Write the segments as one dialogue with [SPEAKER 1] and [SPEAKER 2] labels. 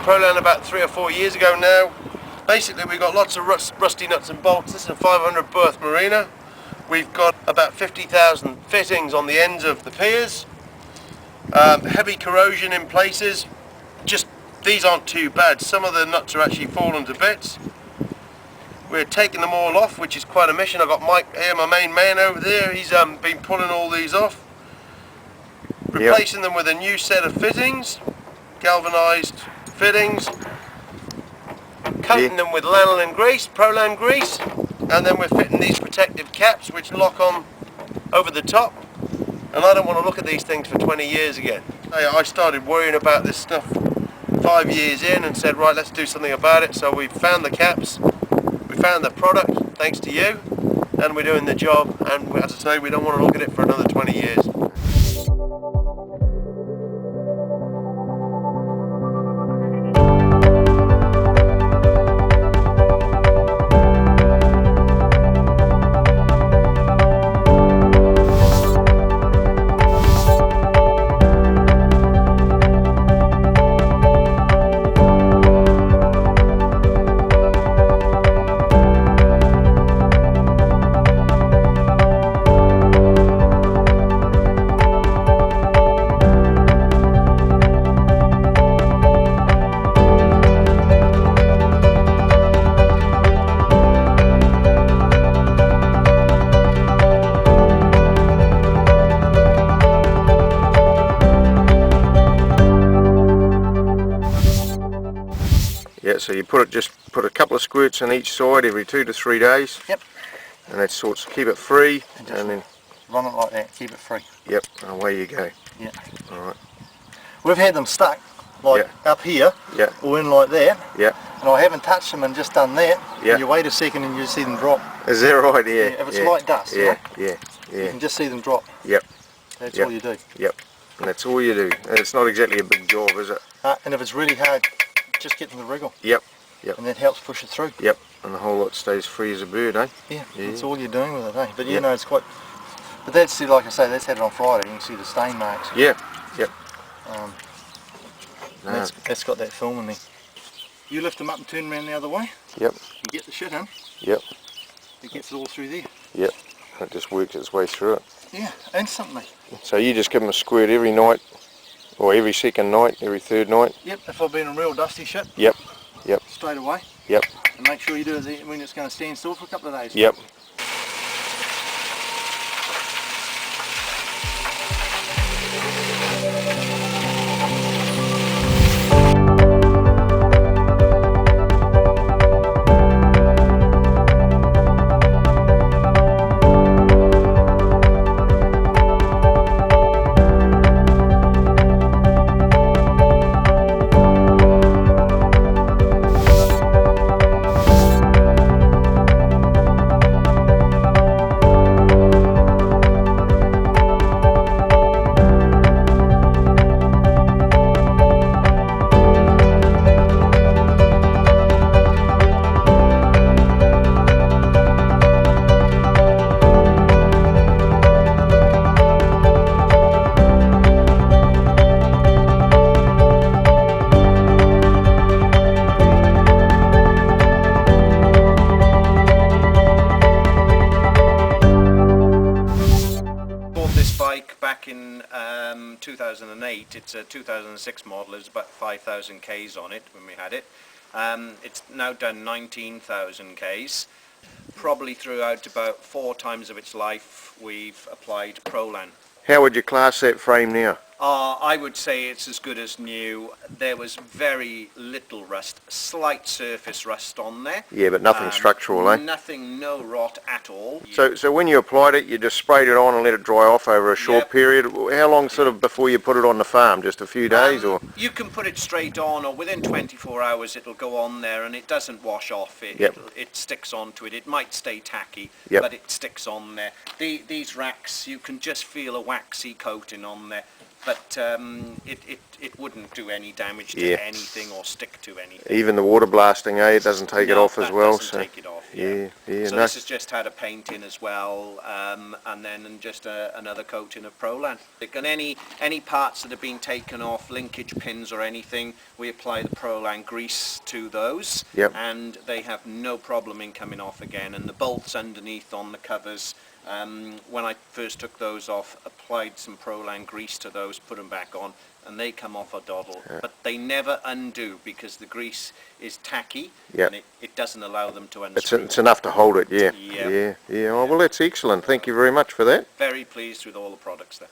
[SPEAKER 1] Prolan about 3 or 4 years ago now. Basically we've got lots of rusty nuts and bolts. This is a 500 berth marina. We've got about 50,000 fittings on the ends of the piers. Heavy corrosion in places. Just these aren't too bad. Some of the nuts are actually fallen to bits. We're taking them all off, which is quite a mission. I've got Mike here, my main man over there. He's been pulling all these off. Replacing them with a new set of fittings, galvanised fittings. Coating them with lanolin grease, Prolan grease. And then we're fitting these protective caps which lock on over the top. And I don't want to look at these things for 20 years again. I started worrying about this stuff 5 years in and said, right, let's do something about it. So we found the caps. We found the product, thanks to you, and we're doing the job, and as I say, we don't want to look at it for another 20 years.
[SPEAKER 2] Yeah, so you just put a couple of squirts on each side every 2 to 3 days.
[SPEAKER 1] Yep.
[SPEAKER 2] And that sorts keep it free, and then
[SPEAKER 1] run it like that, keep it free.
[SPEAKER 2] Yep, and away you go.
[SPEAKER 1] Yeah.
[SPEAKER 2] All right.
[SPEAKER 1] We've had them stuck like up here, or in like that.
[SPEAKER 2] Yeah.
[SPEAKER 1] And I haven't touched them and just done that.
[SPEAKER 2] Yeah.
[SPEAKER 1] And you wait a second and you see them drop.
[SPEAKER 2] Is that right? Yeah.
[SPEAKER 1] If it's light dust.
[SPEAKER 2] Yeah.
[SPEAKER 1] You can just see them drop.
[SPEAKER 2] Yep.
[SPEAKER 1] That's all you do.
[SPEAKER 2] Yep. And that's all you do. And it's not exactly a big job, is it?
[SPEAKER 1] And if it's really hard, just get them to wriggle.
[SPEAKER 2] Yep. Yep.
[SPEAKER 1] And that helps push it through.
[SPEAKER 2] Yep. And the whole lot stays free as a bird, eh?
[SPEAKER 1] Yeah. That's all you're doing with it, eh? But you know, it's quite. But that's, like I say, that's had it on Friday. You can see the stain marks.
[SPEAKER 2] Yeah. Yep.
[SPEAKER 1] That's got that film in there. You lift them up and turn them around the other way.
[SPEAKER 2] Yep.
[SPEAKER 1] You get the shit in.
[SPEAKER 2] Yep.
[SPEAKER 1] It gets it all through there.
[SPEAKER 2] Yep. It just works its way through it.
[SPEAKER 1] Yeah, instantly.
[SPEAKER 2] So you just give them a squirt every night, or every second night, every third night?
[SPEAKER 1] Yep, if I've been in real dusty shit.
[SPEAKER 2] Yep. Yep.
[SPEAKER 1] Straight away.
[SPEAKER 2] Yep.
[SPEAKER 1] And make sure you do it when it's going to stand still for a couple of days.
[SPEAKER 2] Yep.
[SPEAKER 3] Back in 2008, it's a 2006 model, there's about 5,000 Ks on it when we had it. It's now done 19,000 Ks. Probably throughout about 4 times of its life we've applied Prolan.
[SPEAKER 2] How would you class that frame now?
[SPEAKER 3] I would say it's as good as new. There was very little rust, slight surface rust on there.
[SPEAKER 2] Yeah, but nothing structural, eh?
[SPEAKER 3] Nothing, no rot at all.
[SPEAKER 2] So when you applied it, you just sprayed it on and let it dry off over a short period. How long sort of before you put it on the farm? Just a few days, or? You
[SPEAKER 3] can put it straight on, or within 24 hours it'll go on there, and it doesn't wash off. It sticks onto it. It might stay tacky, but it sticks on there. These racks, you can just feel a waxy coating on there. but it wouldn't do any damage to
[SPEAKER 2] Yeah.
[SPEAKER 3] anything or stick to anything.
[SPEAKER 2] Even the water blasting, it doesn't take it
[SPEAKER 3] No,
[SPEAKER 2] off as
[SPEAKER 3] that
[SPEAKER 2] well.
[SPEAKER 3] doesn't
[SPEAKER 2] So
[SPEAKER 3] take it off.
[SPEAKER 2] yeah.
[SPEAKER 3] So
[SPEAKER 2] No,
[SPEAKER 3] this has just had a paint in as well, and then just another coating of Prolan. And any parts that have been taken off, linkage pins or anything, we apply the Prolan grease to those,
[SPEAKER 2] Yep.
[SPEAKER 3] and they have no problem in coming off again. And the bolts underneath on the covers, when I first took those off, applied some Prolan grease to those, put them back on, and they come off a doddle. But they never undo because the grease is tacky,
[SPEAKER 2] Yep.
[SPEAKER 3] and it doesn't allow them to unscrew.
[SPEAKER 2] it's enough to hold it. Yeah.
[SPEAKER 3] Yeah.
[SPEAKER 2] Yeah. Oh, well, that's excellent. Thank you very much for that.
[SPEAKER 3] Very pleased with all the products there.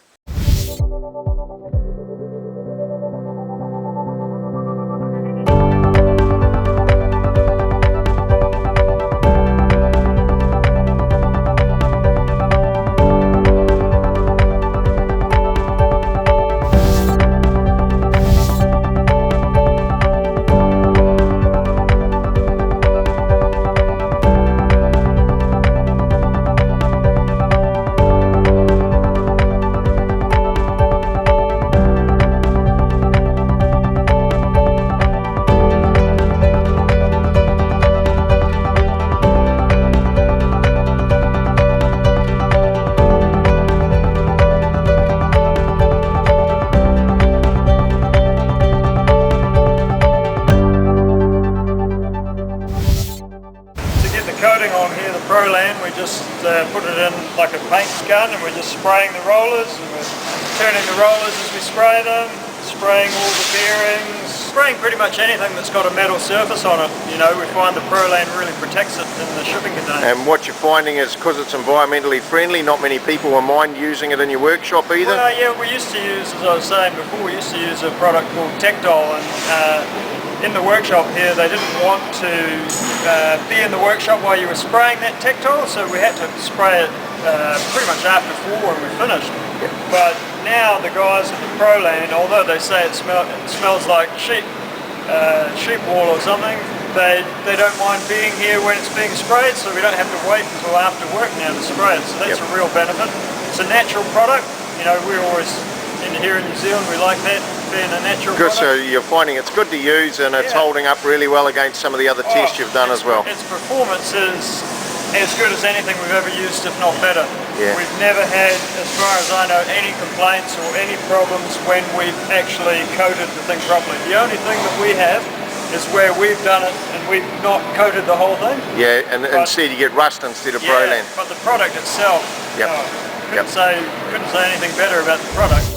[SPEAKER 4] Coating on here, the Prolan, we just put it in like a paint gun and we're just spraying the rollers and we're turning the rollers as we spray them, spraying all the bearings, spraying pretty much anything that's got a metal surface on it. You know, we find the Prolan really protects it in the shipping container.
[SPEAKER 2] And what you're finding is, because it's environmentally friendly, not many people will mind using it in your workshop either?
[SPEAKER 4] Well, yeah, we used to use, as I was saying before, we used to use a product called Tectol, and in the workshop here they didn't want to be in the workshop while you were spraying that Tectol, so we had to spray it pretty much after 4 when we finished.
[SPEAKER 2] Yep.
[SPEAKER 4] But now the guys at the Prolan, although they say it smells like sheep wool or something, they don't mind being here when it's being sprayed, so we don't have to wait until after work now to spray it, so that's
[SPEAKER 2] Yep.
[SPEAKER 4] a real benefit. It's a natural product, you know, we always, here in New Zealand, we like that, being a natural
[SPEAKER 2] Good,
[SPEAKER 4] product.
[SPEAKER 2] so you're finding it's good to use and it's
[SPEAKER 4] Yeah.
[SPEAKER 2] holding up really well against some of the other tests you've done as well.
[SPEAKER 4] Its performance is as good as anything we've ever used, if not better.
[SPEAKER 2] Yeah.
[SPEAKER 4] We've never had, as far as I know, any complaints or any problems when we've actually coated the thing properly. The only thing that we have is where we've done it and we've not coated the whole thing.
[SPEAKER 2] Yeah, and instead you get rust instead of
[SPEAKER 4] Yeah,
[SPEAKER 2] Prolan.
[SPEAKER 4] but the product itself,
[SPEAKER 2] Yep.
[SPEAKER 4] couldn't say anything better about the product.